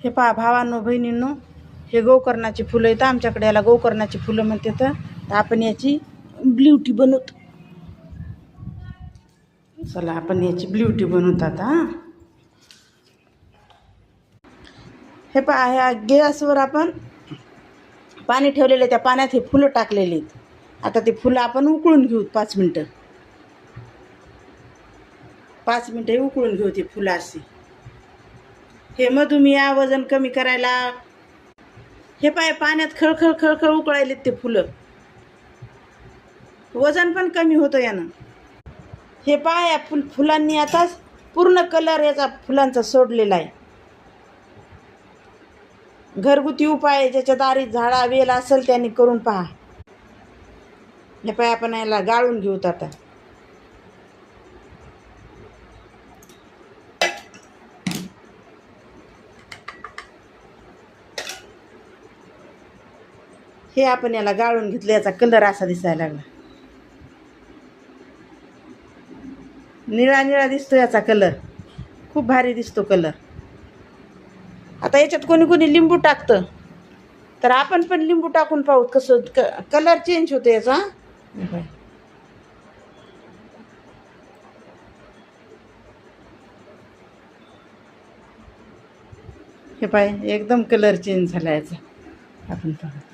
हे पहा भावांनो बहिणींनो, हे गोकर्णाची फुलं आहेत. आमच्याकडे याला गोकर्णाची फुलं म्हणते. तर आपण याची ब्ल्यूटी बनवतो. चला आपण याची ब्ल्यूटी बनवतात. हे पहा, ह्या गॅसवर आपण पाणी ठेवलेलं, त्या पाण्यात हे फुलं टाकलेली आहेत. आता ते फुलं आपण उकळून घेऊ 5 मिनटं. 5 मिनटं उकळून घेऊ ते फुलं अशी. हे मधुमेह वजन कमी करायला. हे पाय पाण्यात खळखळ खळखळ उकळायलेत ते फुलं. वजन पण कमी होतं यानं. हे पाय या फुलांनी आता पूर्ण कलर याचा फुलांचा सोडलेला आहे. घरगुती उपाय ज्याच्या दारी झाडा वेल असेल त्यांनी करून पहा. हे पाय आपण याला गाळून घेऊत आता. हे आपण याला गाळून घेतलं. याचा कलर असा दिसायला लागला. निळा निळा दिसतो याचा कलर. खूप भारी दिसतो कलर. आता याच्यात कोणी कोणी लिंबू टाकतं, तर आपण पण लिंबू टाकून पाहू कसं कलर चेंज होतो याचा. हे पाय एकदम कलर चेंज झाला याचा. आपण पाहतो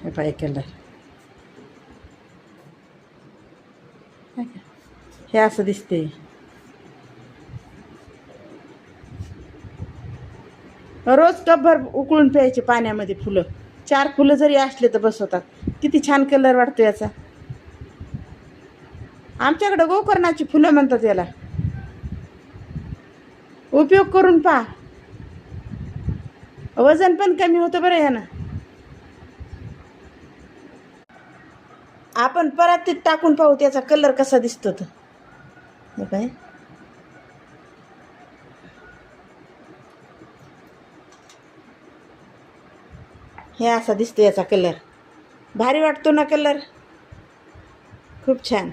हे पाय कलर. हे असं दिसते. रोज कपभर उकळून प्यायचे पाण्यामध्ये फुलं. 4 फुलं जरी असले तर बस होतात. किती छान कलर वाटतो याचा. आमच्याकडे गोकर्णाची फुलं म्हणतात याला. उपयोग करून पहा. वजन पण कमी होतं बरं यानं. आपण परातीत टाकून पाहू त्याचा कलर कसा दिसतो. तर हे काय हे असा दिसतो याचा कलर. भारी वाटतो ना कलर. खूप छान.